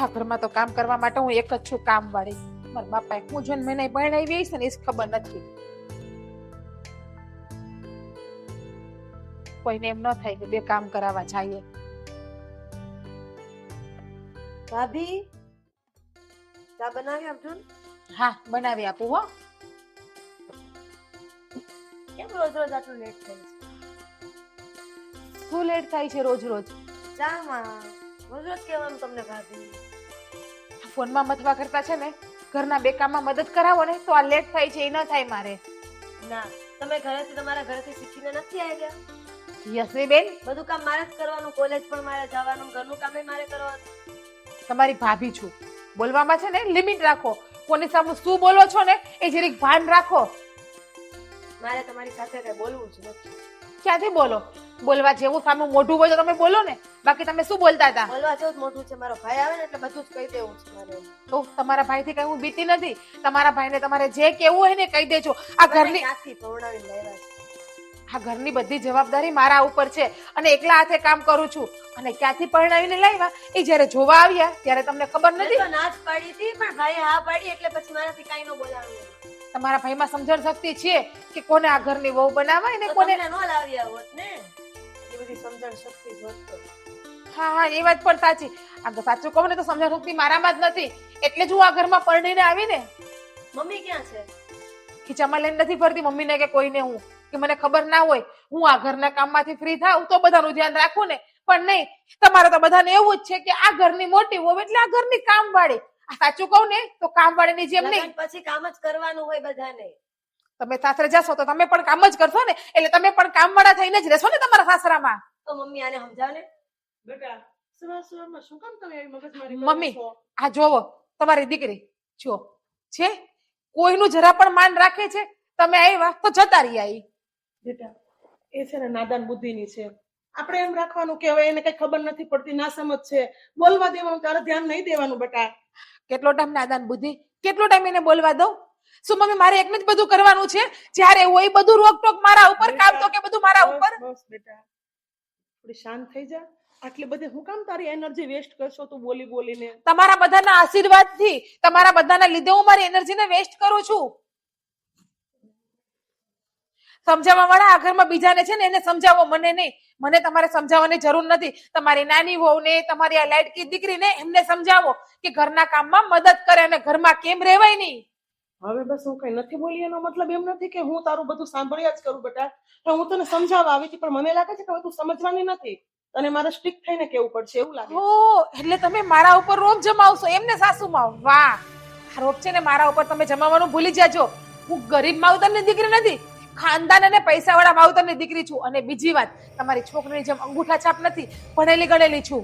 આ ઘરમાં તો કામ કરવા માટે હું એક જ છું, કામ વાળી. મારા બાપાએ હું જોઈને મને પરણાવી છે ને એ જ ખબર નથી. કોઈને એમ ન થાય કે બે કામ કરાવવા જઈએ. ભાભી ચા બનાવી આપજો ને. હા, બનાવી આપું હો. કેમ રોજ રોજ આટલું લેટ થાય છે? શું લેટ થાય છે રોજ રોજ? ચામાં રોજ રોજ કહેવાનું તમને ભાભી. ફોનમાં મથવા કરતા છે ને ઘરના બે કામમાં મદદ કરાવો ને તો આ લેટ થાય છે એ ન થાય મારે. ના, તમે તમારા ઘરેથી શીખીને નથી આવ્યા? યસવી બેન, બધું કામ મારે જ કરવાનું, કોલેજ પણ મારે જવાનું, ઘરનું કામ મારે કરવાનું. તમારી ભાભી છું, બોલવામાં છે ને લિમિટ રાખો. કોની સામે શું બોલો છો ને એ જરીક ભાન રાખો. મારે તમારી સાથે કઈ બોલવું જ નથી. ક્યાંથી બોલો? બોલવા જેવું સામે મોઢું હોય તો તમે બોલો ને. બાકી તમે શું બોલતા હતા? બોલવા જેવું જ મોઢું છે. મારો ભાઈ આવે ને એટલે બધું જ કહી દેવું છે મારે. તો તમારા ભાઈથી કઈ હું બીતી નથી. તમારા ભાઈને તમારે જે કેવું હોય ને કહી દેજો. આ ઘરની ક્યાંથી પરણાવીને લાવ્યા છે? આ ઘરની બધી જવાબદારી મારા ઉપર છે અને એકલા હાથે કામ કરું છું. અને ક્યાંથી પરણાવીને લાવ્યા એ જ્યારે જોવા આવ્યા ત્યારે તમને ખબર મેં નથી. તો ના જ પાડી હતી, પણ ભાઈએ હા પાડી એટલે પછી મારાથી કાંઈ ન બોલાવ્યું. તમારા ભાઈમાં સમજણ શક્તિ છે કે કોને આ ઘરની વહુ બનાવાય ને તો કોને. તમને ન લાવ્યા હોત ને. એ બધી સમજણ શક્તિ જ હોત તો. હા હા, એ વાત પણ સાચી. આ તો સાચું કહું ને તો સમજણ શક્તિ મારામાં જ નથી. એટલે જ હું આ ઘરમાં પરણીને આવી ને. મમ્મી ક્યાં છે? ખીચામાં લઈને નથી ફરતી મમ્મીને કે કોઈને. હું કે મને ખબર ના હોય, હું આ ઘરના કામમાંથી ફ્રી થાઉં તો બધાનું ધ્યાન રાખું ને. પણ નહીં, તમારે તો બધાને એવું જ છે કે આ ઘરની મોટી વહુ એટલે આ ઘરની કામવાળી. આ સાચું કહું ને તો કામવાળીની જેમ નહીં. લગ્ન પછી કામ જ કરવાનું હોય બધાને. તમે સાસરે જશો તો તમે પણ કામ જ કરશો ને, એટલે તમે પણ કામવાળા થઈને જ રહેશો ને તમારા સાસરામાં. તો મમ્મી આને સમજાવ ને. બેટા સવાર શું કામ તમે આવી મગજમારી મમ્મી, આ જોવો તમારી દીકરી જો છે, કોઈનું જરા પણ માન રાખે છે. તમે આવ્યા તો જતા રહી આવી. બેટા એ છે ને નાદાન બુદ્ધિની છે. આપણે એમ રાખવાનું કે હવે એને કઈ ખબર નથી પડતી, ના સમજ છે, બોલવા દેવાનું, તારે ધ્યાન નહીં દેવાનું. બેટા કેટલો ટાઈમ નાદાન બુદ્ધિ, કેટલો ટાઈમ એને બોલવા દઉં? શું મમ્મી મારે એકને જ બધું કરવાનું છે? જ્યારે હોય બધું રોકટોક મારા ઉપર, કામ તો કે બધું મારા ઉપર. બસ બેટા થોડી શાંત થઈ જા. આટલી બધી હું કામ તારી એનર્જી વેસ્ટ કરશો તું બોલી બોલીને? તમારા બધાના આશીર્વાદથી, તમારા બધાના લીધે હું મારી એનર્જીને વેસ્ટ કરું છું. સમજાવવા વાળા આ ઘરમાં બીજાને છે ને એને સમજાવો, મને નહીં. મને તમારે સમજાવવાની જરૂર નથી. તમારી નાની વહુને, તમારી આ લાડકી દીકરીને એમને સમજાવો કે ઘરના કામમાં મદદ કરે અને ઘરમાં કેમ રહેવાય નહીં. હવે બસ હું કઈ નથી બોલી એનો મતલબ એમ નથી કે હું તારું બધું સાંભળ્યા જ કરું. બેટા હું તને સમજાવવા આવી હતી, પણ મને લાગે છે કે હવે તું સમજવાની નથી. તને મારે સ્ટ્રિક્ટ થઈને કેવું પડશે એવું લાગે. ઓ એટલે તમે મારા ઉપર રોબ જમાવશો એમને સાસુમાં? વાહ, આ રોબ છે ને મારા ઉપર તમે જમાવવાનું ભૂલી જાજો. હું ગરીબ માવતરની દીકરી નથી, ખાનદાન અને પૈસા વાળા માવતરની દીકરી છું. અને બીજી વાત, તમારી છોકરીની જેમ અંગૂઠા છાપ નથી, ભણેલી ગણેલી છું.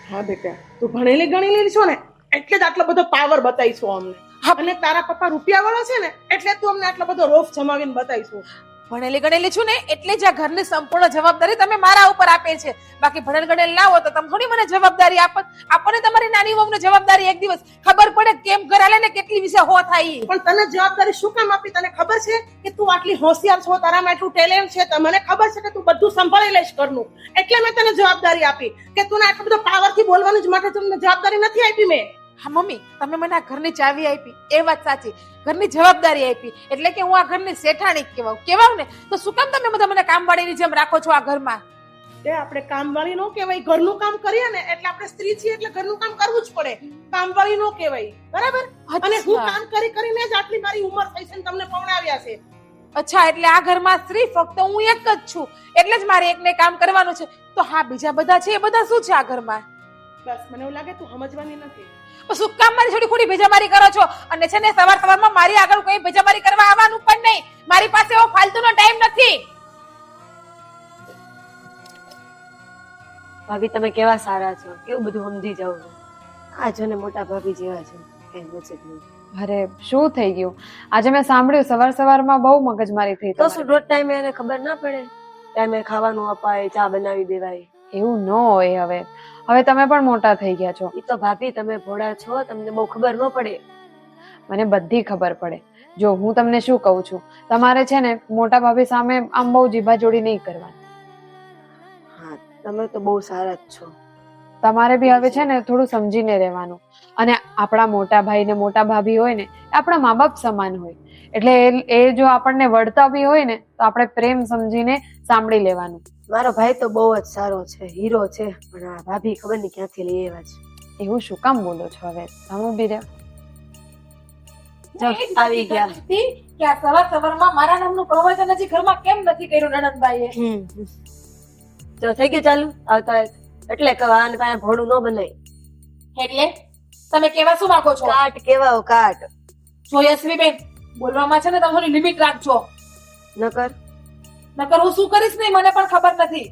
હા બેટા તું ભણેલી ગણેલી છો ને એટલે જ આટલો બધો પાવર બતાવીશું અમને. અને તારા પપ્પા રૂપિયા વાળા છે ને એટલે તું અમને આટલો બધો રોફ જમાવીને બતાવીશું. ભણેલી ગણેલી છું ને એટલે જ આ ઘરની સંપૂર્ણ જવાબદારી તમે મારા ઉપર આપે છે. બાકી ભણેલ ગણેલ ના હો તો તમે થોડી મને જવાબદારી આપત. આપણને તમારી નાની વહુને જવાબદારી એક દિવસ ખબર પડે કેમ ઘર હાલે ને કેટલી વિશે હો થાય. પણ તને જવાબદારી શું કામ આપી? તને ખબર છે કે તું આટલી હોશિયાર છો, તારામાં એટલું ટેલેન્ટ છે, મને ખબર છે કે તું બધું સંભાળી લઈશ ઘરનું, એટલે મેં તને જવાબદારી આપી. કે તું આટલો બધો પાવરથી બોલવાની જ માટે તમને જવાબદારી નથી આપી મેં. હા મમ્મી, તમે મને આ ઘરની ચાવી આપી એ વાત સાચી, ઘરની જવાબદારી આપી એટલે કે હું આ ઘરની શેઠાણી કેવાવ ને તો શું કામ તમે બધા મને કામવાળીની જેમ રાખો છો આ ઘરમાં? તે આપણે કામવાળી નો કહેવાય, ઘરનું કામ કરીએ ને એટલે આપણે સ્ત્રી છીએ એટલે ઘરનું કામ કરવું જ પડે. કામવાળી નો કહેવાય, બરાબર? અને હું કામ કરી કરીને જ આટલી મારી ઉંમર થઈ છે ને તમને પવણાવ્યા છે. અચ્છા, એટલે આ ઘરમાં સ્ત્રી ફક્ત હું એક જ છું એટલે જ મારે એકને કામ કરવાનું છે. તો હા બીજા બધા છે એ બધા શું છે આ ઘરમાં? બસ મને એવું લાગે તું સમજવાની નથી. શું કામ મારી થોડી ખોટી ભેજામારી કરો છો? અને છે ને સવારમાં મારી આગળ કોઈ ભેજામારી કરવા આવવાનું પણ નહીં. મારી પાસે એવો ફાલતુનો ટાઈમ નથી. ભાભી તમે કેવા સારા છો, કેવું બધું સમજી જાવ છો. આ જો ને મોટા ભાભી જેવા છે, કઈ મચે નહીં. અરે શું થઈ ગયું? આજે મેં સાંભળ્યું સવારમાં બહુ મગજમારી થઈ. તો શું રોજ ટાઈમે એને ખબર ના પડે? ટાઈમે ખાવાનું અપાય, ચા બનાવી દેવાય. એવું ન હોય. હવે તમે પણ મોટા થઈ ગયા છો. એ તો ભાભી તમે ભોળા છો, તમને બહુ ખબર ન પડે. મને બધી ખબર પડે. જો હું તમને શું કહું છું, તમારે છે ને મોટા ભાભી સામે આમ બહુ જીભા જોડી નહીં કરવાની. હા તમે તો બહુ સારા જ છો. તમારે બી હવે છે ને થોડું સમજીને રહેવાનું. અને આપણા મોટા ભાઈ ને મોટા ભાભી હોય ને એ આપણા મા બાપ સમાન હોય. એટલે એ જો આપણને વળતા બી હોય ને તો આપણે પ્રેમ સમજીને સાંભળી લેવાનું. મારો ભાઈ તો બહુ જ સારો છે, હીરો છે, પણ આ ભાભી ખબર નહીં ક્યાંથી લઈ આવ્યા છે. એવું શું કામ બોલો છો? હવે તમે બી રહો. ચાલ, આવી ગયા. હતી કે આ સવાર સવારમાં મારા નામનું પ્રવચન હજી ઘરમાં કેમ નથી કર્યું નણંદબાઈએ? તો થઈ ગયું ચાલુ આવતા હોય. એટલે કહો આને પાસે ભોળું ન બનાય. એટલે તમે કેવા શું માંગો છો? કાટ કેવાઓ કાટ. જો યશ્વીબેન, બોલવામાં છે ને તમે થોડી લિમિટ રાખજો. નકર નકર હું શું કરીશ નહીં મને પણ ખબર નથી.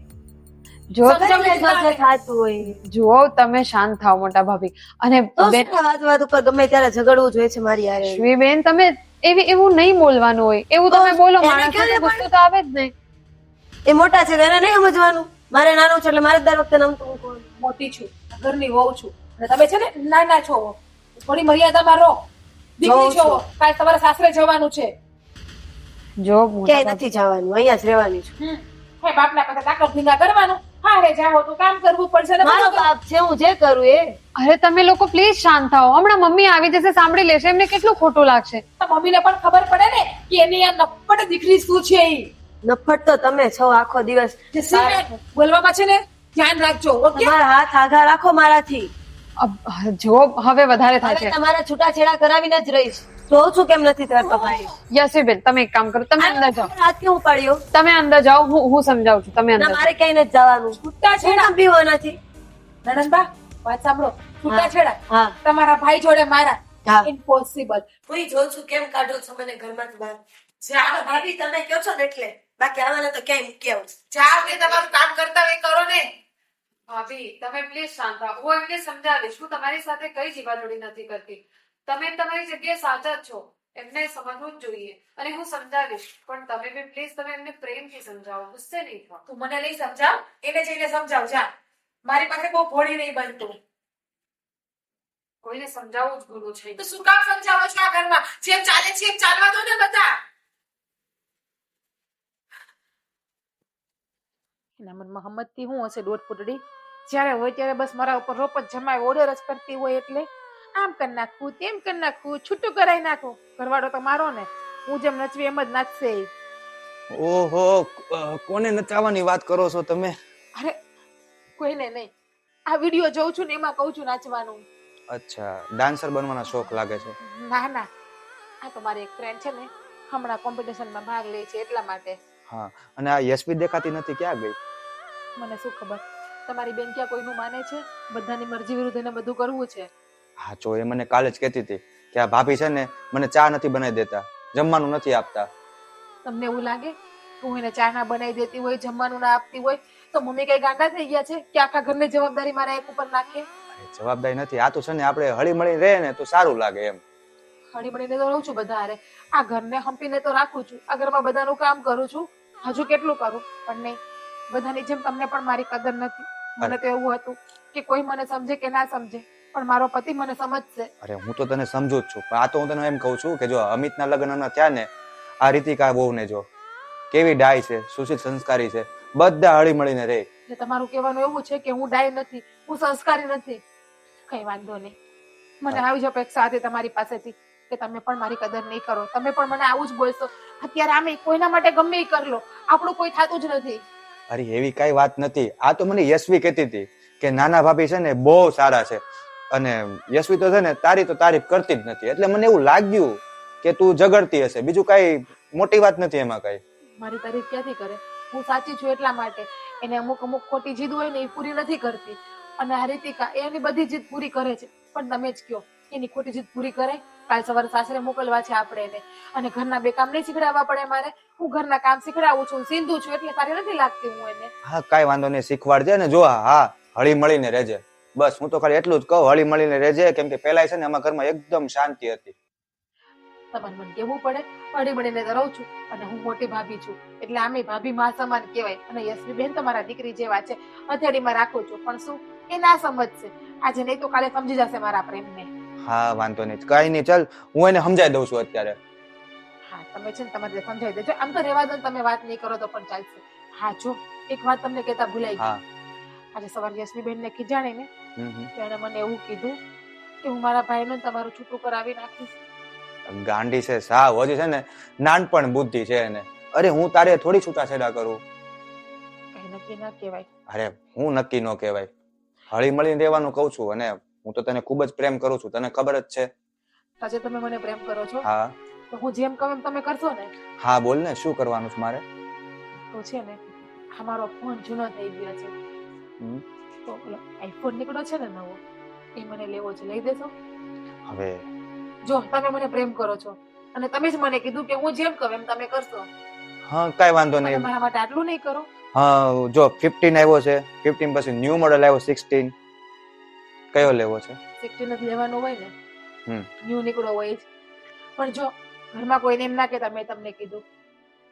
જો તમને જે થાતું હોય જુઓ, તમે શાંત થાઓ મોટા ભાભી. અને તો બેન શું વાત વાત ઉપર ગમે ત્યારે ઝઘડવું જોઈએ છે મારી હારે. શ્રીબેન, તમે એવું નહીં બોલવાનું હોય. એવું તમે બોલો એને માણસને ક્યારે ગુસ્સો તો આવે જ નહીં. એ મોટા છે તો એને નહીં સમજવાનું. મારે નાનું છે એટલે મારે દર વખતે નમતું મૂકવાનું. મોટી છું, ઘરની વહુ છું, અને તમે છે ને નાના છો. થોડી મર્યાદામાં રહો. દીકરી જોઉં છો, છું. કાલ તમારે સાસરે જવાનું છે. જો મોટા ક્યાંય નથી જવાનું, અહીંયા જ રહેવાની છું. હે બાપના પાસે તાકત ધીંગા કરવાનું. હા રે જાઓ તો કામ કરવું પડશે ને મારો બધું. બાપ છે, હું જે કરું એ. અરે તમે લોકો પ્લીઝ શાંત થાઓ. હમણાં મમ્મી આવી જશે, સાંભળી લેશે, એમને કેટલું ખોટું લાગશે. તો મમ્મીને પણ ખબર પડે ને કે એની આ નપ્પટ દીકરી શું છે ઈ. નફટ તો તમે છો આખો દિવસ. જે સિવાય બોલવામાં છે ને ધ્યાન રાખજો. ઓકે? તમારા હાથ આઘા રાખો મારાથી. જો હવે વધારે થાય હવે છે. તમારા છૂટાછેડા કરાવીને જ રહીશ. જોઉં છું કેમ નથી થતો ભાઈ. યશવીબેન, તમે એક કામ કરો, તમે અંદર જાઓ. હાથ કેવું પાડ્યો? તમે અંદર જાઓ, હું સમજાવું છું. તમે ના અંદર મારે ક્યાંય નથી જવાનું. છૂટાછેડા. છેડા પીવાનાથી. નણંદબા, વાત સાંભળો. છૂટાછેડા હા તમારા ભાઈ જોડે મારા હા. ઇમ્પોસિબલ. હું જોઉં છું કેમ કાઢો છો મને ઘરમાંથી બહાર. જાઓ ભાભી, તમે કહો છો ને એટલે. બાકી આવાને તો ક્યાંય મૂકી આવું. જાઓ ને તમારું કામ કરતા હોય કરો ને. ભાભી, તમે પ્લીઝ શાંત થાઓ. હું એમને સમજાવીશ. હું તમારી સાથે કઈ જીવાદોડી નથી કરતી. તમે તમારી જગ્યાએ સાચા જ છો. એમને સમજવું જ જોઈએ. અને હું સમજાવીશ. પણ તમે બી પ્લીઝ તમે એમને પ્રેમથી સમજાવો, ગુસ્સે નહીં થાઓ. તું મને નહીં સમજાવ, એને જઈને સમજાવ. જા, મારી પાસે બહુ ભોળી નહીં બનતું. કોઈને સમજાવવું જ ગુરુ છે. તો શું કામ સમજાવો છો આ ઘરમાં? જેમ ચાલે છે એમ ચાલવા દો ને બધા. એના મનમાં હમતથી હું હશે દોઢ ફૂટડી. જ્યારે હોય ત્યારે બસ મારા ઉપર રોપ જ જમાય, ઓર્ડર જ કરતી હોય. એટલે આમ કરી નાખવું, તેમ કરી નાખવું, છૂટું કરાવી નાખું. ઘરવાળો તો મારો ને, હું જેમ નચવી એમ જ નાચશે. ઓહો, કોને નચાવવાની વાત કરો છો તમે? અરે કોઈને નહીં, આ વિડીયો જોઉં છું ને એમાં કહું છું નાચવાનું. અચ્છા, ડાન્સર બનવાનો શોખ લાગે છે. ના ના, આ તો મારી એક ફ્રેન્ડ છે ને, હમણાં કોમ્પિટિશનમાં ભાગ લે છે એટલા માટે. હા, અને આ યશવી દેખાતી નથી, ક્યાં ગઈ? મને શું ખબર, તમારી બેન ક્યાં કોઈનું માને છે? બધાની મરજી વિરુદ્ધ એને બધું કરવું છે. હા, જો એ મને કાલે જ કહેતી હતી કે આ ભાભી છે ને મને ચા નથી બનાવી દેતા, જમવાનું નથી આપતા. તમને એવું લાગે કે હું એને ચા ના બનાવી દેતી હોય, જમવાનું ના આપતી હોય તો મમ્મી કઈ ગાંડા થઈ ગયા છે કે આખા ઘરની જવાબદારી મારા એક ઉપર નાખે? અરે જવાબદારી નથી, આ તો છે ને આપણે હળી મળી રહે ને તો સારું લાગે એમ. હળી મળીને તો રહું છું બધા હારે, આ ઘરને હંપીને તો રાખું છું, આ ઘરમાં બધાનું કામ કરું છું, હજુ કેટલું કરું, પણ નહીં, બધાની જેમ તમને પણ મારી કદર નથી. મને તો એવું હતું કે કોઈ મને સમજે કે ના સમજે, પણ મારો પતિ મને સમજશે. અરે હું તો તને સમજુ જ છું, પણ આ તો હું તને એમ કહું છું કે જો અમિતના લગ્ન થયા ને, આ રીતિકા બહુ ને જો કેવી ડાય છે, સુશીલ સંસ્કારી છે, બધા હળી મળીને રહે. એટલે તમારું કહેવાનું એવું છે કે હું ડાય નથી, હું સંસ્કારી નથી? કઈ વાંધો નહીં, મને આવી જ અપેક્ષા હતી તમારી પાસેથી કે તમે પણ મારી કદર નહીં કરો, તમે પણ મને આવું જ બોલશો. અત્યારે આમે કોઈના માટે ગમે એ કરી લો, આપણું કોઈ થતું જ નથી. અરે એવી કઈ વાત નથી, આ તો મને યશવી કહેતી હતી કે નાના ભાભી છે ને બહુ સારા છે, અને યશવી તો છે ને તારી તો તારીફ કરતી જ નથી, એટલે મને એવું લાગ્યું કે તું ઝઘડતી હશે, બીજું કઈ મોટી વાત નથી એમાં કઈ. મારી તારીફ ક્યાંથી કરે? હું સાચી છું એટલા માટે. એને અમુક ખોટી જીદ હોય ને એ પૂરી નથી કરતી, અને આ રીતિકા એની બધી જીદ પૂરી કરે છે. પણ તમે જ કયો, એની ખોટી જીદ પૂરી કરે? કાલ સવારે સાસરે મોકલવા છે આપણે એને, અને ઘરના બે કામ નહીં શીખડાવવા પડે મારે? હું ઘરના કામ શીખડાવું છું, સિંધુ છું, એટલે સારી નથી લાગતી હું એને? હા, કઈ વાંધો નહીં, શીખવાડજે ને. જો હા, હળી મળીને રહેજે, બસ હું તો ખાલી એટલું જ કહું, હળી મળીને રહેજે, કેમ કે પેલા છે ને અમારા ઘરમાં એકદમ શાંતિ હતી. તમારે મને કેવું પડે? હળી મળીને તો રહું છું, અને હું મોટી ભાભી છું, એટલે આમે ભાભી માં સમાન કહેવાય. અને યશવી બેન તો મારા દીકરી જેવા છે, હથેળીમાં રાખું છું, પણ શું એ ના સમજશે? આજે નહીં તો કાલે સમજી જશે મારા પ્રેમને. હા, વાંધો નહીં, કઈ નહીં, ચાલ હું એને સમજાઈ દઉં છું અત્યારે. હા, તમે છે ને તમારે સમજાવી દેજો. આમ તો રેવા દો ને, તમે વાત નહીં કરો તો પણ ચાલશે. હા, જો એક વાત તમને કહેતા ભૂલાઈ ગઈ. આજે સવારે યશવીબેન ને ખીજાણી ને હમ હમ. તો એણે મને એવું કીધું કે હું મારા ભાઈનું ને તમારું છૂટું કરાવી નાખીશ. ગાંડી છે સાવ, હજી છે ને નાનપણ બુદ્ધિ છે એને. અરે હું તારે થોડી છૂટાછેડા કરું. કઈ નક્કી ના કહેવાય. અરે હું નક્કી ન કહેવાય, હળી મળીને રહેવાનું કઉ છું. અને હું તો તને ખૂબ જ પ્રેમ કરું છું, તને ખબર જ છે. આજે તમે મને પ્રેમ કરો છો હા તો હું જેમ કહું એમ તમે કરશો ને? હા બોલ ને, શું કરવાનું છે મારે? તો છે ને અમારો ફોન જૂનો થઈ ગયો છે હમ. તો આઈફોન નીકળ્યો છે ને નવો, એ મને લેવો છે, લઈ દેશો? હવે જો તમે મને પ્રેમ કરો છો અને તમે જ મને કીધું કે હું જેમ કહું એમ તમે કરશો, હા કઈ વાંધો તમે નહીં. મારા માટે આટલું નહીં કરો? હા જો 15 આવ્યો છે, 15 પછી ન્યુ મોડલ આવ્યો 16, કયો લેવો છે? 16 જ લેવાનો હોય ને, હમ. ન્યુ નીકળો હોય જ. પણ જો ઘરમાં કોઈને એમ ના કહેતા મેં તમને કીધું,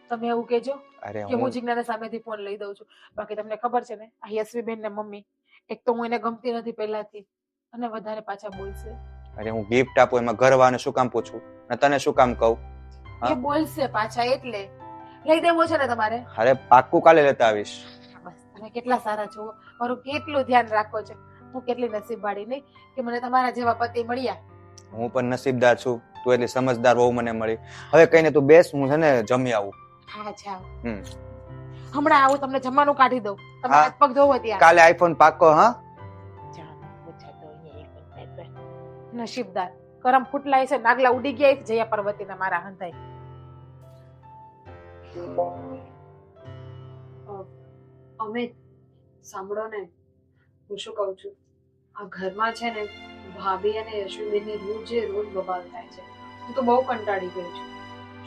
તમે એવું કહેજો અરે કે હું હું જિજ્ઞાને સામેથી ફોન લઈ દઉં છું. બાકી તમને ખબર છે ને આ યશવીબેન ને મમ્મી, એક તો હું એને ગમતી નથી પહેલાથી અને વધારે પાછા બોલશે. અરે હું ગિફ્ટ આપું એમાં ઘરવાળાને શું કામ પૂછું અને તને શું કામ કહું? હા? એ બોલશે પાછા, એટલે લઈ દેવો છે ને તમારે? અરે પાક્કું કાલે લેતા આવીશ. બસ તમે કેટલા સારા છો, મારું કેટલું ધ્યાન રાખો છો. હું કેટલી નસીબવાળી નહીં કે મને તમારા જેવા પતિ મળ્યા. હું પણ નસીબદાર છું, તું એટલી સમજદાર વહુ મને મળી. હવે કઈને તું બેસ, હું છે ને જમી આવું. હા જાઓ, હમ. હમણાં આવું, તમને જમવાનું કાઢી દઉં. તમે હા. હાથ પગ ધોવો ત્યાં. કાલે આઈફોન પાક્કો. હા નસીબદાર કરમ ફૂટલાય છે, નાગલા ઉડી ગયા છે જયા પાર્વતીના મારા હંધાઈ. અમિત, સાંભળો ને, હું શું કહું છું, આ ઘરમાં છે ને ભાભી અને યશવીબેનની રોજ બબાલ થાય છે. હું તો બહુ કંટાળી ગઈ છું.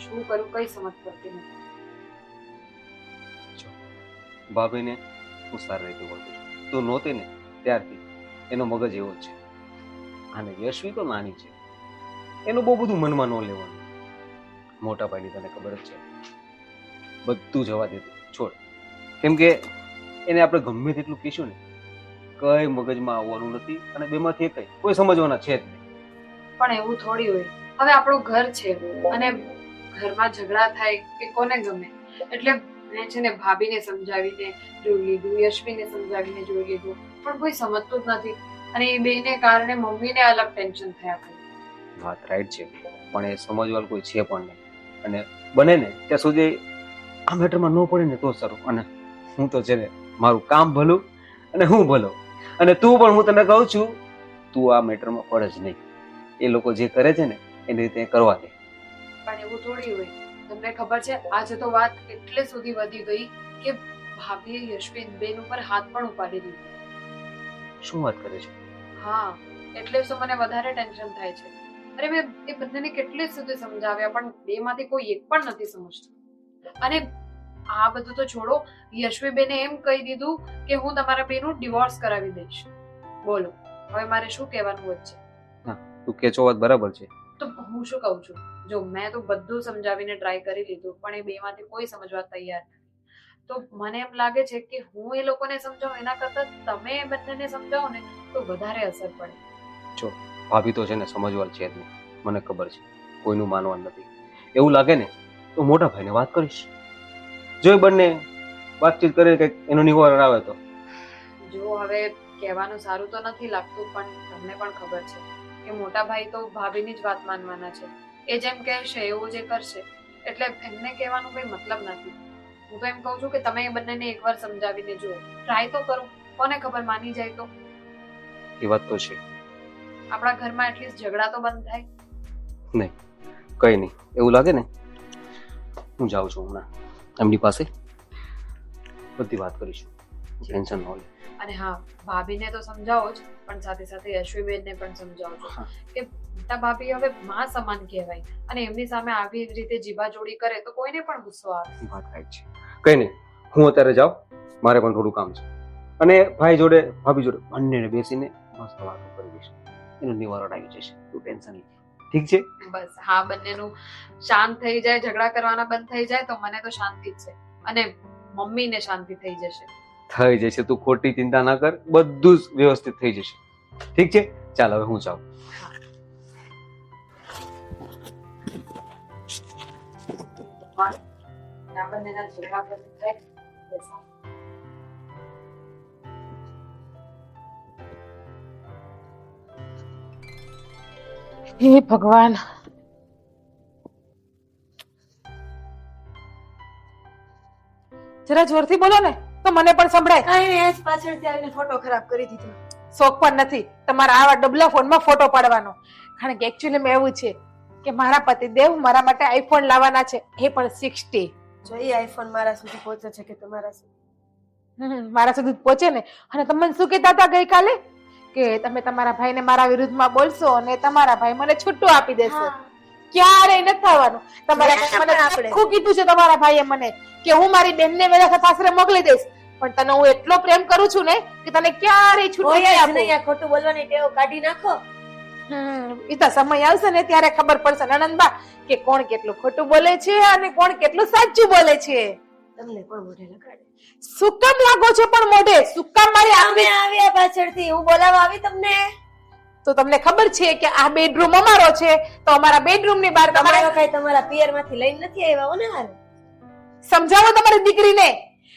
શું કરું કઈ સમજ પડતી નથી. ભાભીને હું સારી રીતે બોલતો છું. તું નહોતી ને ત્યારથી એનો મગજ એવો જ છે. અને યશવી તો નાની છે, એનું બહુ બધું મનમાં ન લેવાનું. મોટા ભાઈની તને ખબર જ છે, બધું જવા દેતું છોડ. કેમ કે એને આપણે ગમે તેટલું કહીશું ને, કઈ મગજમાં આવવાનું નથી અને બેમાંથી એકય કોઈ સમજવાના છે જ નહીં. પણ એવું થોડી હોય, હવે આપણું ઘર છે અને ઘરમાં ઝઘડા થાય કે કોને ગમે. એટલે મેં છે ને ભાભીને સમજાવીને જોઈ લીધું, યશવીને સમજાવીને જોઈ લીધું, પણ કોઈ સમજતું જ નથી. અને એ બેને કારણે મમ્મીને અલગ ટેન્શન થયા કરે. વાત રાઈટ છે, પણ એ સમજવાનું કોઈ છે પણ નહીં. અને બને ને ત્યાં સુધી આ મેટરમાં ન પડે ને તો સારું. અને હું તો છે ને મારું કામ ભલું અને હું ભલો. અને તું પણ, હું તને કહું છું, તું આ મેટરમાં પડે જ નહીં. એ લોકો જે કરે છે ને એની રીતે કરવા દે. પણ એવું થોડી હોય, તમને ખબર છે આજે તો વાત એટલે સુધી વધી ગઈ કે ભાભીએ યશવી બેન ઉપર હાથ પણ ઉપાડી દીધો. શું વાત કરે છે? હા, એટલે તો મને વધારે ટેન્શન થાય છે. અરે મેં એ બંનેને કેટલી સુધી સમજાવ્યા પણ બેમાંથી કોઈ એક પણ નથી સમજતું. અને આ બધું તો છોડો, યશવીબેને એમ કહી દીધું કે હું તમારા બેનું ડિવોર્સ કરાવી દઈશ. બોલો હવે મારે શું કહેવાનું વચ્ચે? તું કેચો વાત બરાબર છે. તો હું શું કહું છું, જો મેં તો બધું સમજાવીને ટ્રાય કરી લીધું પણ એ બેમાંથી કોઈ સમજવા તૈયાર નથી. તો મને એમ લાગે છે કે હું એ લોકોને સમજાવું એના કરતા તમે એ બંનેને સમજાવો ને તો વધારે અસર પડે. ભાભી તો છે ને સમજવાનું છે જ નહીં, મને ખબર છે. કોઈનું માનવાનું નથી. એવું લાગે ને તો મોટા ભાઈને વાત કરીશ. જો એ બંને વાતચીત કરે કંઈક એનું નિવારણ આવે તો. જો હવે કહેવાનું સારું તો નથી લાગતું પણ તમને પણ ખબર છે કે મોટા ભાઈ તો ભાભીની જ વાત માનવાના છે. એ જેમ કહેશે એવું જે કરશે, એટલે એમને કહેવાનું કઈ મતલબ નથી. હું તો એમ કહું છું કે તમે એ બંનેને એકવાર સમજાવીને જુઓ, ટ્રાય તો કરો. કોને ખબર માની જાય તો. એ વાત તો છે. આપણા ઘરમાં એટલીસ્ટ ઝઘડા તો બંધ થાય. કઈ નહીં, એવું લાગે ને હું જાઉં છું હમણાં એમની પાસે, બધી વાત કરીશું. ટેન્શન ન લે. અને હા, ભાભીને તો સમજાવો જ પણ સાથે સાથે યશવીબેનને પણ સમજાવજો હા. કે મોટા ભાભી હવે માં સમાન કહેવાય અને એમની સામે આવી રીતે જીભાજોડી કરે તો કોઈને પણ ગુસ્સો આવે. વાત રાઈટ છે. કઈ નહીં, હું અત્યારે જાઉં, મારે પણ થોડું કામ છે. અને ભાઈ જોડે ભાભી જોડે બંનેને બેસીને મસ્ત વાતો કરી દઈશ. એનું નિવારણ આવી જશે, તું ટેન્શન નહીં. ઠીક છે? બસ હા, બંનેનું શાંત થઈ જાય, ઝઘડા કરવાના બંધ થઈ જાય તો મને તો શાંતિ જ છે અને મમ્મીને શાંતિ થઈ જશે. થઈ જશે, તું ખોટી ચિંતા ના કર, બધું જ વ્યવસ્થિત થઈ જશે. ઠીક છે? ચાલ હવે હું જાઉં. આ બંનેના ઝઘડા બંધ થાય. બસ. હે ભગવાન, જરા જોરથી બોલો ને તો મને પણ સંભળાય. કાંઈ નહીં, એ જ પાછળથી આવીને ફોટો ખરાબ કરી દીધો. શોખ પણ નથી તમારા આવા ડબલા ફોનમાં ફોટો પાડવાનો. કારણ કે એકચ્યુઅલી એવું છે કે મારા પતિદેવ મારા માટે આઈફોન લાવવાના છે, એ પણ 60. જો એ આઈફોન મારા સુધી પહોંચે છે કે તમારા સુધી? મારા સુધી પહોંચે ને. અને તમે શું કહેતા હતા ગઈકાલે કે તમે તમારા ભાઈને મારા વિરુદ્ધમાં બોલશો અને તમારા ભાઈ મને છૂટું આપી દેશે. ક્યારેય નથી થવાનું. તમારા મને આખું કીધું છે તમારા ભાઈએ મને કે હું મારી બેનને વેલા સાસરે મોકલી દઈશ, પણ તને હું એટલો પ્રેમ કરું છું ને કે તને ક્યારેય છૂટું નહીં આપું. નહીં, આ ખોટું બોલવાની ટેવ કાઢી નાખો. ઈ તો સમય આવશે ને ત્યારે ખબર પડશે નણંદબા કે કોણ કેટલું ખોટું બોલે છે અને કોણ કેટલું સાચું બોલે છે. તમને કોણ મોઢે લગાડે? શું કામ લાગો છો પણ મોઢે? શું કામ મારી અમે આવ્યા પાછળથી, હું બોલાવવા આવી તમને? તો તમને ખબર છે કે આ બેડરૂમ અમારો છે, તો અમારા બેડરૂમ ની બહાર તમારે તમારા કઈ તમારા પિયર માંથી લઈને નથી આવ્યા હો ને હારે? સમજાવો તમારી દીકરીને.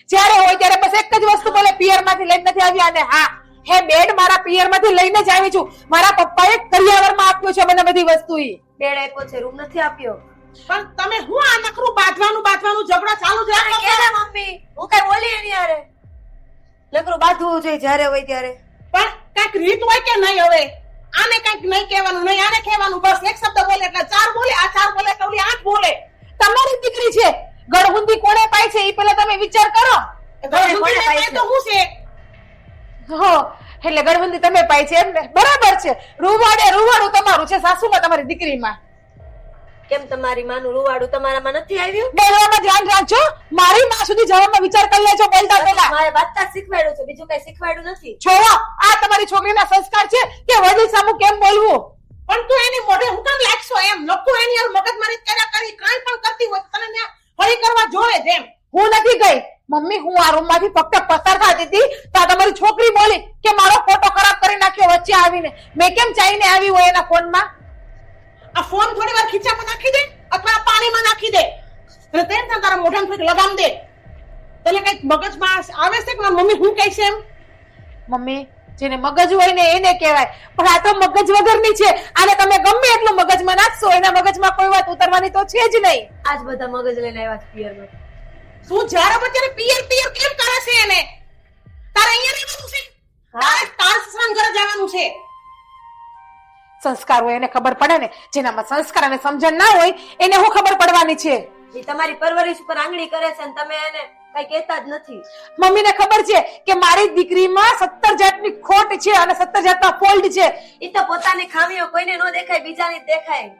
જ્યારે હોય ત્યારે બસ એક જ વસ્તુ બોલે, પિયર માંથી લઈને નથી આવ્યા. અને હા, હે બેડ મારા પિયર માંથી લઈને જ આવી છું. મારા પપ્પાએ કરિયાવરમાં આપ્યું છે મને બધી વસ્તુ. બેડ આપ્યો છે, રૂમ નથી આપ્યો. પણ તમે હું આ નકરું બાંધવાનું ઝઘડો ચાલુ જ રાખો છો? કે મમ્મી, હું કઈ બોલી એની હારે? નકરું બાંધવું જોઈએ જ્યારે હોય ત્યારે. પણ કઈક રીત હોય કે નહીં? હવે આને કઈક નહીં કહેવાનું, નહીં આને કહેવાનું, બસ એક શબ્દ બોલે એટલે 4 બોલે, આ 4 બોલે એટલે ઓલી 8 બોલે. તમારી દીકરી છે, ગળહુંદી કોણે પાય છે એ પેલા તમે વિચાર કરો. કોને પાય તો હું છે? હો, એટલે ગળહુંદી તમે પાય છે એમ ને? બરાબર છે. રૂવાડું તમારું છે સાસુમાં, તમારી દીકરીમાં. કેમ તમારી માનું રૂવાડું તમારામાં નથી આવ્યું? બોલવામાં ધ્યાન રાખજો. મારી માં સુધી જવામાં વિચાર કરી લેજો બોલતા પહેલા. મારે વાતતા શીખવાડ્યું છે, બીજું કઈ શીખવાડ્યું નથી. જોવો, આ તમારી છોકરીના સંસ્કાર છે કે વડીલ સામું કેમ બોલવું. પણ તું એની મોઢે હું કેમ લાગશો એમ? લોકો એની હાલ મગજમારી કર્યા કરી, કાંઈ પણ કરતી હોય તને ત્યાં હળી કરવા જોવે છે એમ. હું નથી ગઈ મમ્મી, હું આ રૂમ માંથી ફક્ત પસાર થતી હતી તો આ તમારી છોકરી બોલી કે મારો ફોટો ખરાબ કરી નાખ્યો વચ્ચે આવીને. મેં કેમ ચાઈને આવી હોય એના ફોનમાં? આ ફોન થોડી વાર ખીચામાં નાખી દે અથવા પાણીમાં નાખી દે અને તેમ છતાં તારા મોઢામાં થોડીક લગામ દે. તને કઈક મગજમાં આવે છે કે મારી મમ્મી હું કહે છે એમ? મમ્મી, જેને મગજ હોય ને એને કહેવાય, પણ આ તો મગજ વગરની છે. આને તમે ગમે એટલું મગજમાં નાખશો, એના મગજમાં કોઈ વાત ઉતરવાની તો છે જ નહીં. આજ બધા મગજ લઈને આવ્યા છે પિયરમાં. તું જ્યારે બચારે પિયર કેમ કરે છે એને? તારે અહીંયા રહેવાનું છે? તારે સસરાના ઘરે જવાનું છે? સંસ્કાર હોય એને ખબર પડે ને. જેનામાં સંસ્કાર અને સમજણ ના હોય એને હું ખબર પડવાની છે? એ તમારી પરવરિશ ઉપર આંગળી કરે છે અને તમે એને કઈ કહેતા જ નથી. મમ્મીને ખબર છે કે મારી દીકરીમાં 17 જાતની ખોટ છે અને 17 જાતના ફોલ્ટ છે. એ તો પોતાની ખામીઓ કોઈને ન દેખાય, બીજાની જ દેખાય.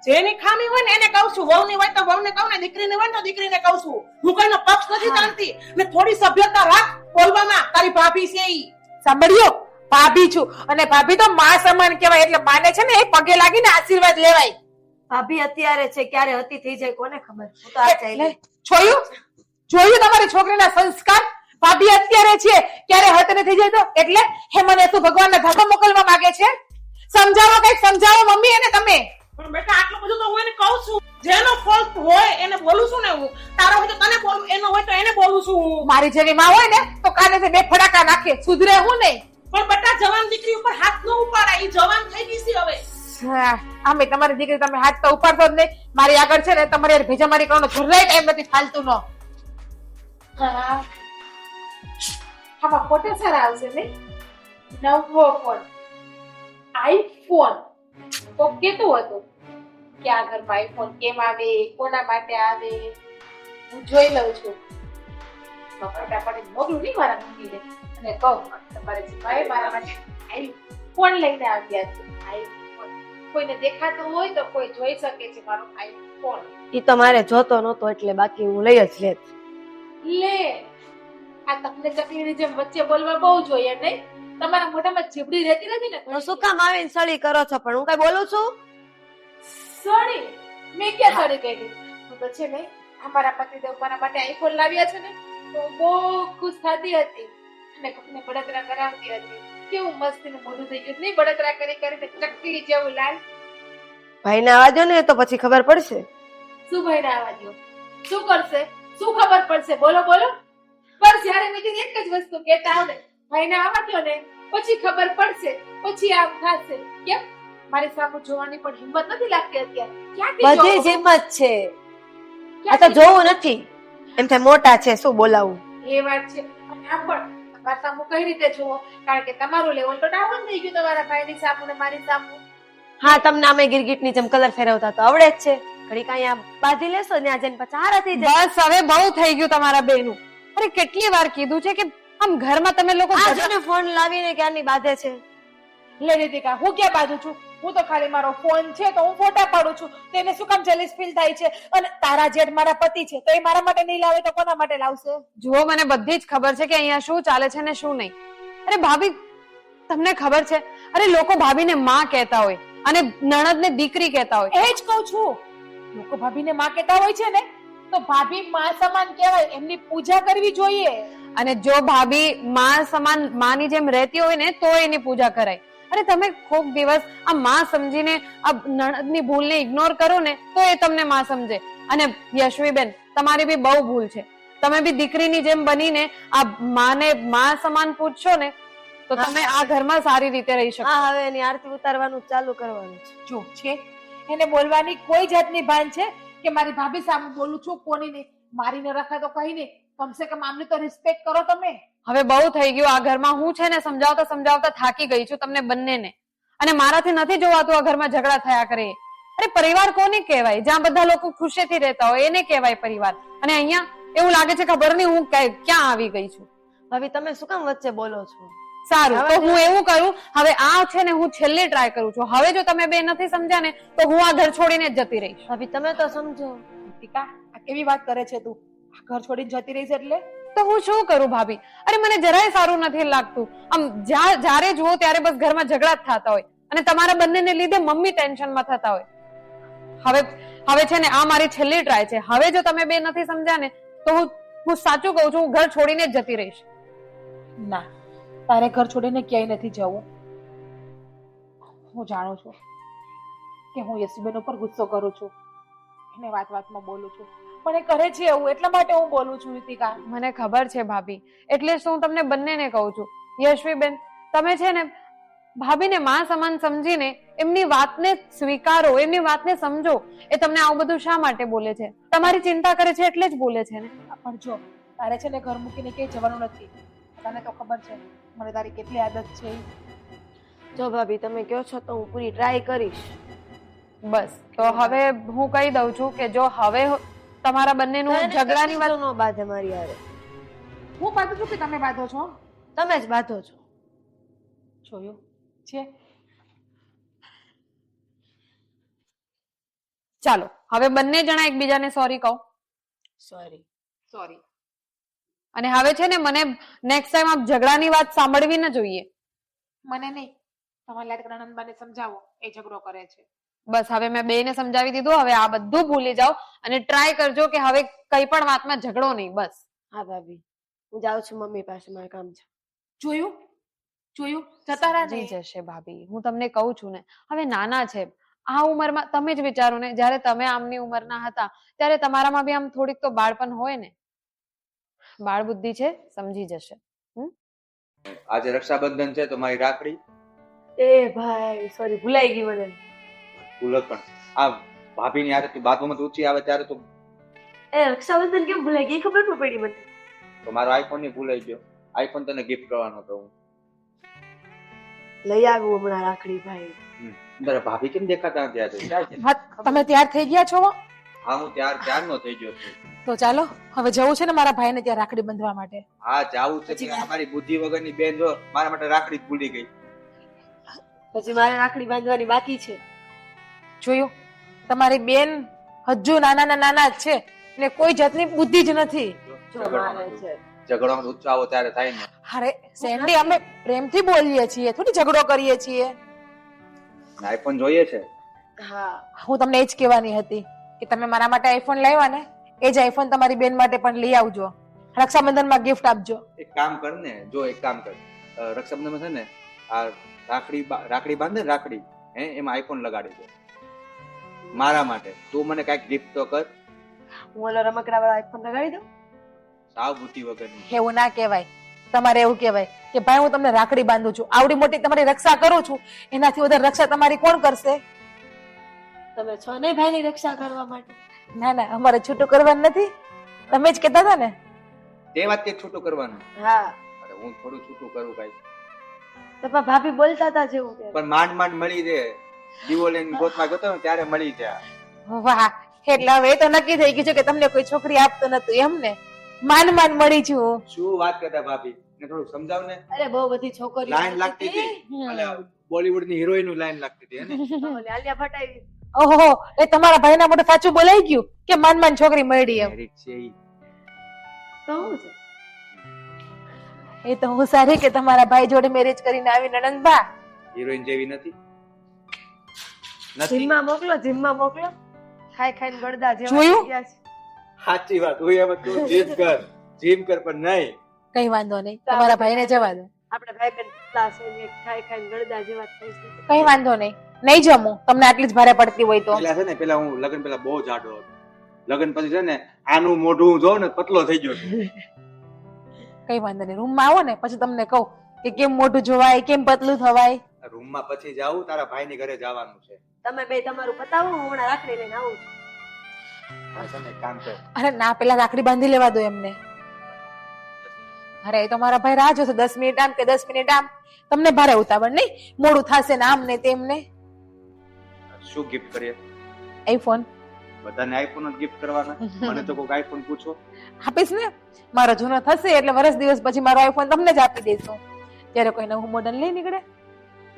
જેની ખામી હોય ને એને કહું છું, વહુની હોય તો વહુને કહું ને, દીકરીની હોય તો દીકરીને કહું છું. હું કોઈનો પક્ષ નથી તાણતી. ને થોડી સભ્યતા રાખ બોલવામાં. તારી ભાભી છે ઈ. સાંભળ્યો? ભાભી છું, અને ભાભી તો માં સમાન કહેવાય. એટલે માને છે ને એ પગે લાગીને આશીર્વાદ લેવાય. ભાભી અત્યારે છે, ક્યારે હતી થઈ જાય કોને ખબર. હું તો આ ચાલી. જોયું તમારી છોકરીના સંસ્કાર? ભાભી અત્યારે છે, ક્યારે હતને થઈ જાય તો? એટલે હે મને તું ભગવાનના ધાગા મોકલવા માંગે છે? સમજાવો, કઈક સમજાવો મમ્મી એને તમે. પણ બેટા આટલું બધું તો હું એને કહું છું. જેનો ફોલ્ટ હોય એને બોલું છું ને હું. તારો હોય તો તને બોલું, એનો હોય તો એને બોલું છું હું. મારી જેવી માં હોય ને તો કાનેથી 2 ફડાકા નાખે, સુધરે હું નહીં. પણ બેટા જવાન દીકરી ઉપર હાથ ન ઉપાડાય. ઈ જવાન થઈ ગઈ છે હવે. આમે તમારી દીકરી તમે હાથ તો ઉપાડતો જ નહીં. મારી આગળ છે ને તમારે ભેજામારી કરવાનો જરાય ટાઈમ નથી ફાલતુ નો. આમાં ફોટો સારા આવશે નહીં? નવો ફોન, આઈફોન. તો કેતું હતું કે આ ઘરમાં આઈફોન કેમ આવે, કોના માટે આવે, હું જોઈ લઉં છું. ફટાફટ મોકલું નહીં મારા મમ્મીને અને કહું તમારે ભાઈ મારા માટે આઈફોન લઈને આવ્યા છે. આઈફોન કોઈને દેખાતો હોય તો કોઈ જોઈ શકે છે મારો આઈફોન. ઈ તો મારે જોતો નતો એટલે બાકી હું લઈ જ લેત. લે, આ તમને ચકલીની જેમ વચ્ચે બોલવા બહુ જોઈએ નહીં? તમારા મોઢામાં ચીબડી રહેતી નથી ને? હું શું કામ આવીને સળી કરો છો? પણ હું કઈ બોલું છું? સડી? મેં ક્યાં સડી કહી? હું તો છે ને અમારા પતિદેવ મારા માટે આઈફોન લાવ્યા છે ને તો બહુ ખુશ થતી હતી અને કોકને બળતરા કરાવતી હતી. કેવું મસ્તીનું મોઢું થઈ ગયું નહીં? બળતરા કરી કરીને ચકલી જેવું લાલ. ભાઈને આવા દો ને તો પછી ખબર પડશે. શું ભાઈને આવા દો? શું કરશે? શું ખબર પડશે? બોલો બોલો. પણ જ્યારે મેં કીધું એક જ વસ્તુ કહેતા આવડે, ભાઈને આવા દો ને પછી ખબર પડશે, પછી આમ થશે. કેમ? મારી સામે જોવાની પણ હિંમત નથી લાગતી અત્યારે ક્યાંથી બધી જોઉં? જ હિંમત છે આ તો ક્યાંથી જોવું નથી એમ થાય મોટા છે શું બોલાવું એ વાત છે અને આમ પણ તમારા સામું કઈ રીતે જુઓ કારણ કે તમારું લેવલ તો ડાઉન થઈ ગયું તમારા ભાઈની સામું ને મારી સામું. હા તમને આમે ગિરગીટની જેમ કલર ફેરવતા તો આવડે જ છે ઘડીક અહીંયા બાંધી લેશો ને ત્યાં જઈને પછી હારા થઈ જાય બસ હવે બહુ થઈ ગયું તમારા બેનું. અરે કેટલી વાર કીધું છે કે આમ ઘરમાં તમે લોકો આ ઝઘડા- જો ને ફોન લાવીને ક્યારની બાંધે છે લે રીતિકા હું ક્યાં બાજુ છું હું તો ખાલી મારો ફોન છે તો હું ફોટા પાડું છું તેને શું કામ જેલિસ ફીલ થાય છે અને તારા જેઠ મારા પતિ છે તો એ મારા માટે નહીં લાવે તો કોના માટે લાવશે? જુઓ મને બધી જ ખબર છે કે અહીંયા શું ચાલે છે ને શું નહીં. અરે ભાભી તમને ખબર છે અરે લોકો ભાભીને માં કહેતા હોય અને નણંદને દીકરી કહેતા હોય. એ જ કહું છું લોકો ભાભીને માં કહેતા હોય છે ને તો ભાભી માં સમાન કહેવાય એમની પૂજા કરવી જોઈએ. અને જો ભાભી માં સમાન માની જેમ રહેતી હોય ને તો એની પૂજા કરાય. અરે તમે કોક દિવસ આ માં સમજીને આ નણંદની ભૂલને ઇગ્નોર કરો ને તો એ તમને માં સમજે. અને યશવીબેન તમારી બી બહુ ભૂલ છે. તમે બી દીકરીની જેમ બનીને આ માને માં સમાન પૂછશો ને તો તમે આ ઘરમાં સારી રીતે રહી શકો. હા હવે એની આરતી ઉતારવાનું ચાલુ કરવાનું છે જો છે એને બોલવાની કોઈ જાતની ભાન છે કે મારી ભાભી સામે બોલું છું કોની નહીં મારીને રખા તો કઈ નહીં કમસે કમ આમને તો રિસ્પેક્ટ કરો તમે. હવે બહુ થઈ ગયું આ ઘરમાં. હું છે ને સમજાવતા સમજાવતા થાકી ગઈ છું તમને બંનેને અને મારાથી નથી જોવાતું આ ઘરમાં ઝઘડા થયા કરે. અરે પરિવાર કોને કહેવાય? જ્યાં બધા લોકો ખુશીથી રહેતા હોય એને કહેવાય પરિવાર. અને અહીંયા એવું લાગે છે ખબર નહીં હું ક્યાં આવી ગઈ છું. ભાભી તમે શું કામ વચ્ચે બોલો છો સારું તો હું એવું કરું હવે આ છે ને હું છેલ્લી ટ્રાય કરું છું. હવે જો તમે બે નથી સમજ્યા ને તો હું આ ઘર છોડીને જ જતી રહીશ. ભાભી તમે તો સમજો રીતિકા આ કેવી વાત કરે છે તું? આ ઘર છોડીને જતી રહીશ એટલે તો હું શું કરું ભાભી? અરે મને જરાય સારું નથી લાગતું. આમ જ્યારે જુઓ ત્યારે બસ ઘરમાં ઝઘડા જ થતા હોય અને તમારા બંનેને લીધે મમ્મી ટેન્શનમાં થતા હોય. હવે છે ને આ મારી છેલ્લી ટ્રાય છે. હવે જો તમે બે નથી સમજ્યા ને તો હું સાચું કહું છું હું ઘર છોડીને જ જતી રહીશ. ના તારે ઘર છોડીને ક્યાંય નથી જવું. હું જાણું છું કે હું યશબેન ઉપર ગુસ્સો કરું છું એને વાત વાતમાં બોલું છું પણ એ કરે છે એવું એટલા માટે હું બોલું છું રીતિકા. મને ખબર છે ભાભી એટલે જ હું તમને બંનેને કહું છું. યશવીબેન તમે છે ને ભાભીને માં સમાન સમજીને એમની વાતને સ્વીકારો એમની વાતને સમજો. એ તમને આવું બધું શા માટે બોલે છે? તમારી ચિંતા કરે છે એટલે જ બોલે છે ને. પણ જો તારે છે ને ઘર મૂકીને ક્યાંય જવાનું નથી. તને તો ખબર છે મને તારી કેટલી આદત છે. જો ભાભી તમે કહો છો તો હું પૂરી ટ્રાય કરીશ. બસ તો હવે હું કહી દઉં છું કે જો હવે તમારા બંનેનું ઝઘડાની વાત ન બાંધે મારી હારે હું બાંધું છું કે તમે બાંધો છો? તમે જ બાંધો છો જોયું છે. ચાલો હવે બંને જણા એકબીજાને સોરી કહો. સોરી. અને હવે છે ને મને નેક્સ્ટ ટાઈમ આપ ઝઘડાની વાત સાંભળવી ન જોઈએ. મને નહીં તમારે લાડકડા નંદબાને સમજાવો એ ઝઘડો કરે છે. બસ હવે મેં બેને સમજાવી દીધું. હવે આ બધું ભૂલી જાઓ અને ટ્રાય કરજો કે હવે કઈ પણ વાતમાં ઝઘડો નહીં. બસ હા ભાભી હું જાઉં છું મમ્મી પાસે મારે કામ છે. જોયું જતા રહ્યા સમજી ને. જશે ભાભી. હું તમને કહું છું ને હવે નાના છે આ ઉંમરમાં. તમે જ વિચારો ને જયારે તમે આમની ઉંમરના હતા ત્યારે તમારામાં બી આમ થોડીક તો બાળપણ હોય ને. બાળ બુદ્ધિ છે સમજી જશે. આજે રક્ષાબંધન છે તો મારી રાખડી એ ભાઈ સોરી ભૂલાઈ ગઈ મને ભૂલત પણ આ ભાભીની આદત બાથરૂમમાં ઊંચી આવે ત્યારે તો એ રક્ષાબંધન કેમ ભૂલાઈ ગઈ ખબર ન પડી મને મારો આઈફોન ની ભૂલાઈ ગયો. આઈફોન તને ગિફ્ટ કરવાનો હતો હું. લઈ આવું હમણાં રાખડી ભાઈ. તારા ભાભી કેમ દેખાતા નથી આજે? ક્યાં છે? હા, તમે તૈયાર થઈ ગયા છો? હા હું ક્યારનો થઈ ગયો છું. તો ચાલો હવે જવું છે ને મારા ભાઈને ત્યાં રાખડી બંધવા માટે. હા જાવું છે પણ અમારી બુદ્ધિ વગરની બેન જો મારા માટે રાખડી જ ભૂલી ગઈ. પછી મારે રાખડી બાંધવાની બાકી છે. જોયું તમારી બેન હજુ નાના જ છે એટલે કોઈ જાતની બુદ્ધિ જ નથી. જો મારે છે ઝઘડો ઉત્સાહો ત્યારે થાય ને. અરે સેન્ડી અમે પ્રેમથી બોલીએ છીએ થોડી ઝઘડો કરીએ છીએ. આઈફોન જોઈએ છે. હા હું તમને એ જ કહેવાની હતી કે તમે મારા માટે આઈફોન લાવ્યા ને એ જ આઈફોન તમારી બેન માટે પણ લઈ આવજો. રક્ષાબંધનમાં ગિફ્ટ આપજો. એક કામ કર ને એક કામ કર રક્ષાબંધનમાં છે ને આ રાખડી બાંધે ને રાખડી એમાં આઈફોન લગાડી દે મારા માટે. તું મને કઈક ગિફ્ટ તો કર. હું ઓલો રમકડા વાળો આઈફોન લગાડી દઉં. સાવ બુદ્ધિ વગરની. એવું ના કહેવાય. તમારે એવું કહેવાય કે ભાઈ હું તમને રાખડી બાંધું છું, આવડી મોટી તમારી રક્ષા કરું છું, એનાથી વધારે રક્ષા તમારી કોણ કરશે? તમે છો ને ભાઈની રક્ષા કરવા માટે. ના ના, અમારે છૂટું કરવાનું નથી, તમે જ કહેતા હતા ને. તે વાત કે છૂટું કરવાનું. હા અરે હું થોડું છૂટું કરું કઈ, તો પણ ભાભી બોલતા હતા જેવું કે પણ માંડ માંડ મળી રહે. દીવો લઈને ગોતવા ગયો ને ત્યારે મળી જાય. વાહ, એટલે હવે એ તો નક્કી થઈ ગયું છે કે તમને કોઈ છોકરી આપતો નતું એમ ને? માંડ માંડ મળી છું. શું વાત કરતા ભાભી, ને થોડું સમજાવ ને. અરે બહુ બધી છોકરીઓ લાઈન લાગતી હતી, અલે બોલીવુડ ની હિરોઈન નું લાઈન લાગતી હતી હે ને. આલિયા ભટ્ટ આવી. ઓહો, એ તમારા ભાઈના મોઢે સાચું બોલાઈ ગયું કે માંડ માંડ છોકરી મળી એમ? મેરિટ છે ઈ. તો શું છે? એ તો હું સારી કે તમારા ભાઈ જોડે મેરેજ કરીને આવી નણંદબા. હિરોઈન જેવી નથી. નથી. જીમમાં મોકલો, જીમમાં મોકલો. ખાઈ ખાઈને ગળદા જેવા જોયું? થઈ ગયા છે. સાચી વાત. હું એમ તું જીમ કર, જીમ કર, પણ નહીં. કઈ વાંધો નહીં, તમારા ભાઈને જવા દો. આપણે ભાઈ બેન કેટલા છે ને, ખાઈ ખાઈને ગળદા જેવા જ થઈ છે. કઈ વાંધો નહીં, નહીં જમું તમને આટલી જ ભારે પડતી હોય તો. પેલા છે ને, પેલા હું લગ્ન પેલા બહુ જાડો હતો. લગ્ન પછી છે ને, આનું મોઢું હું જોઉં ને પતલો થઈ ગયો છું. કઈ વાંધો નહીં, રૂમમાં આવો ને પછી તમને કહું કે કેમ મોઢું જોવાય, કેમ પતલું થવાય. રૂમમાં પછી જાઉં, તારા ભાઈની ઘરે જવાનું છે. તમે બે તમારું પતાવો, હું હમણાં રાખડી લઈને આવું છું. આ છે ને એક કામ કર. અરે ના, પેલા રાખડી બાંધી લેવા દો એમને. અરે એ તો મારા ભાઈ રાહ જોશે, 10 મિનિટ આમ કે 10 મિનિટ આમ. તમને ભારે ઉતાવળ નહીં, મોડું થશે ને આમ ને તેમ ને. શું ગિફ્ટ કરીએ? આઈફોન બધાને આઈફોન જ ગિફ્ટ કરવાના. મને તો કોઈક આઈફોન પૂછો. આપીશ ને, મારો જૂનો થશે એટલે વર્ષ દિવસ પછી મારો આઈફોન તમને જ આપી દઈશું. ત્યારે કોઈ નવું મોડલ લઈ નીકળે.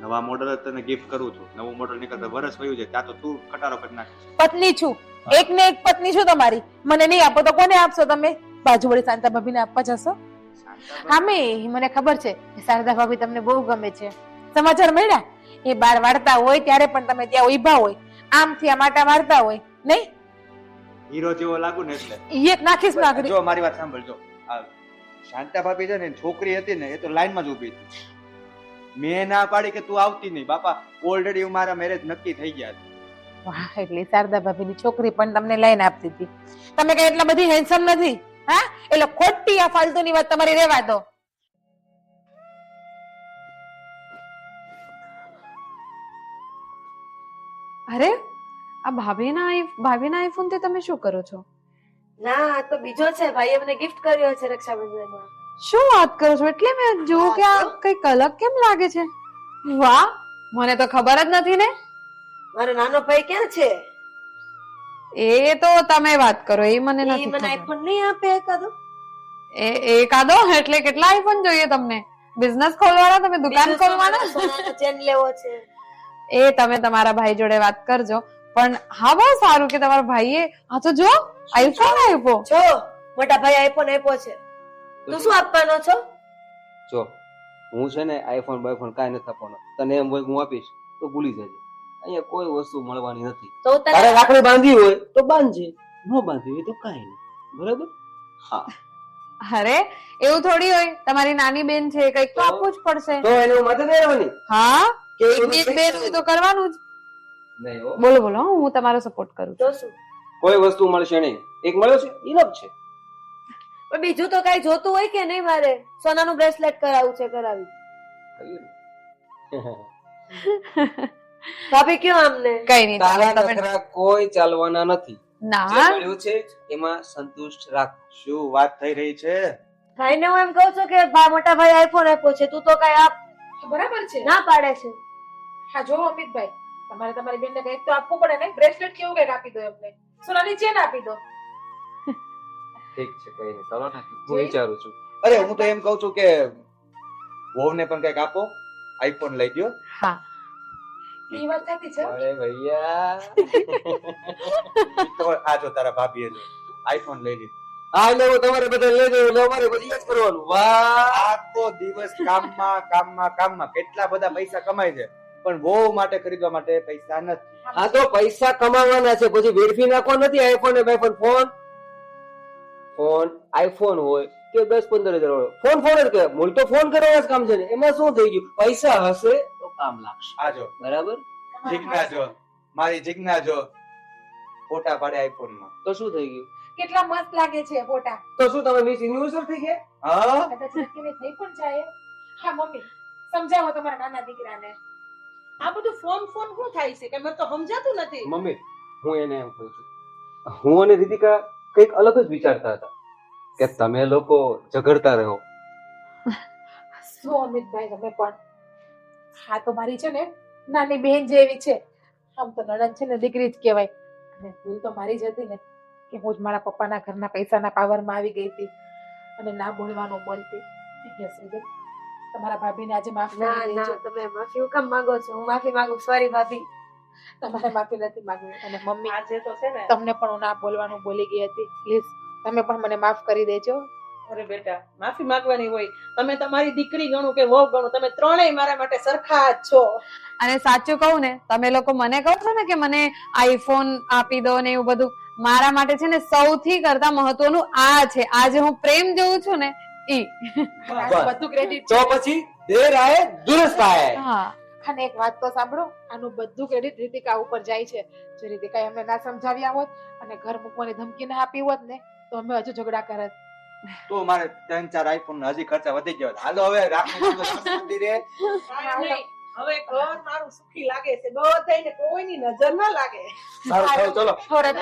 નવા મોડલ જ તને ગિફ્ટ કરું છું. નવું મોડલ નીકળતા વર્ષ વયું છે, ત્યાં તો તું કટારો કરી નાખ. પત્ની છું, એક ને એક પત્ની છું તમારી. મને નહીં આપો તો કોને આપશો તમે? બાજુવાળી શાંતા ભાભીને આપવા જશો? હામે મને ખબર છે કે શારદા ભાભી તમને બહુ ગમે છે. સમાચાર મળ્યા એ બાર વાળતા હોય ત્યારે પણ તમે ત્યાં ઉભા હોય, આમથી આમ આટા મારતા હોય નહીં? હીરો જેવો લાગુ ને એટલે. એક નાખીશ નાખડી. જો મારી વાત સાંભળજો. આ શાંતા ભાભી છે ને, છોકરી હતી ને, એ તો લાઈનમાં જ ઊભી હતી. મેં ના પાડી કે તું આવતી નહીં. બાપા ઓલરેડી મારા મેરેજ નક્કી થઈ ગયા છે. વાહ, એટલે શારદા ભાભીની છોકરી પણ તમને લઈને આપતી હતી. તમે કઈ એટલા બધી હેન્ડસમ નથી, હા? એટલે ખોટી આ ફાલતુની વાત તમારી રહેવા દો. અરે આ ભાભીના આઈફોન થી તમે શું કરો છો? ના, આ તો બીજો છે. ભાઈએ મને ગિફ્ટ કર્યો છે રક્ષાબંધનમાં. શું વાત કરો છો? એટલે મેં જોઉં કે આ કઈક અલગ કેમ લાગે છે? વાહ, મને તો ખબર જ નથી ને. મારો નાનો ભાઈ ક્યાં છે? એ તો તમે વાત કરો, એ મને એ નથી મને ખબર. આઈફોન નહીં આપે એકાદો? એકાદો એટલે કેટલા આઈફોન જોઈએ તમને? બિઝનેસ ખોલવાના, તમે દુકાન ખોલવાના? સોનાનો ચેન લેવો છે. એ તમે તમારા ભાઈ જોડે વાત કરજો. પણ હા, બહુ સારું કે તમારા ભાઈએ આ તો જો આઈફોન આપ્યો. જો મોટા ભાઈ આઈફોન આપ્યો છે. તું શું આપવાનો છો? જો હું છે ને આઈફોન બાઈફોન કાંઈ નથી આપવાનો. તને એમ હોય કે હું આપીશ તો ભૂલી જજે. અહીંયા કોઈ વસ્તુ મળવાની નથી. તો તારે તને રાખડી બાંધવી હોય તો બાંધજે, ન બાંધવી હોય તો કાંઈ નહીં. બરાબર? હા. અરે એવું થોડી હોય, તમારી નાની બેન છે, કઈક તો આપવું જ પડશે. તો એને હું માથે દેવાની હા, કે એક બેન હોય તો કરવાનું જ. નહીં હો. બોલો બોલો, હું તમારો સપોર્ટ કરું છું. તો શું? કોઈ વસ્તુ મળશે નહીં. એક મળ્યો છે ઇનફ છે. પણ બીજું તો કઈ જોતું હોય કે નહીં? મારે સોનાનું બ્રેસલેટ કરાવવું છે, કરાવી. ભાભી કયો આમને? કઈ નહીં, તારા તમે નખરા કોઈ ચાલવાના નથી. જે ના, મળ્યું છે એમાં સંતુષ્ટ રાખ. શું વાત થઈ રહી છે? ભાઈને હું એમ કહું છું કે મોટા ભાઈ આઈફોન આપ્યો છે, તું તો કઈ આપ બરાબર છે. ના પાડે છે. હા જો અમિતભાઈ, તમારે તમારી બેનને કંઈક તો આપવું પડે ને. બ્રેસલેટ કેવું કંઈક આપી દો એમને, સોનાની ચેન આપી દો. ઠીક છે, કઈ નહીં, ચલો ને, હું વિચારું છું. અરે હું તો એમ કઉ છું કે વહુને પણ કઈક આપો. આઈફોન લઈ ગયો. હા, એ વાત સાચી છે. અરે ભૈયા, તો આ જો તારા ભાભીએ જો આઈફોન લઈ લીધો. હા એટલે હું તમારે બધા લઈ જવું, અમારે બધી જ કરવાનું. વાહ, આખો દિવસ કામમાં કામમાં કામમાં કેટલા બધા પૈસા કમાય છે, પણ વહુ માટે ખરીદવા માટે પૈસા નથી. હા તો પૈસા કમાવાના છે, પછી વેડફી નાખવા નથી. આઈફોન ને બાઈફોન, ફોન આઈફોન હોય કે 10-15 હજાર વાળો ફોન જ કહેવાય. મૂળ તો ફોન કરવાના જ કામ છે ને. એમાં શું થઈ ગયું? પૈસા હશે તો કામ લાગશે. આ જો બરાબર? જીજ્ઞા જો, મારી જીજ્ઞા જો ફોટા પાડે આઈફોન માં. તો શું થઈ ગયું? કેટલા મસ્ત લાગે છે ફોટા તો શું તમે મિસ યુનિવર્સલ થઈ ગયા? હા કદાચ નક્કીને થઈ પણ જાય. હા મમ્મી સમજાવો તમારા નાના દીકરાને. આ બધું ફોન શું થાય છે કે મને તો સમજાતું નથી. મમ્મી હું એને એમ કહું છું, હું અને રીતિકા કંઈક અલગ જ વિચારતા હતા કે તમે લોકો ઝઘડતા રહો. શું અમિતભાઈ તમે પણ હા તો મારી છે ને નાની બહેન જેવી છે. આમ તો નણંદ છે ને દીકરી જ કહેવાય. અને ભૂલ તો મારી જ હતી ને કે હું જ મારા પપ્પાના ઘરના પૈસાના પાવરમાં આવી ગઈ હતી અને ના બોલવાનું બોલતી. યશવીબેન, તમારા ભાભીને આજે માફ ના કરી ના દેજો. તમે માફી હું કામ માંગો છો? હું માફી માંગુ. સોરી ભાભી. તમારે માફી નથી માંગવી. અને મમ્મી આજે તો છે ને તમને પણ હું ના બોલવાનું બોલી ગઈ હતી. પ્લીઝ તમે પણ મને માફ કરી દેજો. અરે બેટા માફી માંગવાની હોય. તમે તમારી દીકરી ગણો કે વહુ ગણો, તમે ત્રણેય મારા માટે સરખા જ છો. અને સાચું કહું ને, તમે લોકો મને કહો છો ને કે મને આઈફોન આપી દો ને એવું બધું, મારા માટે છે ને સૌથી કરતા મહત્વનું આ છે. આજે હું પ્રેમ જોઉં છું ને ઈ. આનું બધું ક્રેડિટ તો પછી દેર આયે દુરસ્ત આયે. હા, અને એક વાત તો સાંભળો, આનું બધું ક્રેડિટ રીતિકા ઉપર જાય છે. જો રીતિકાએ અમને ના સમજાવ્યા હોત અને ઘર મૂકવાની ધમકી ના આપી હોત ને તો અમે હજુ ઝઘડા કરત. તો મારે 3-4 આઈફોન હજી ખર્ચા વધી ગયા હોત. હાલો હવે રાખી મંદિરે. કાંઈ નહીં. હવે ઘર મારું સુખી લાગે છે. બધાયને કોઈની નજર ના લાગે. સારું ચલો થોડા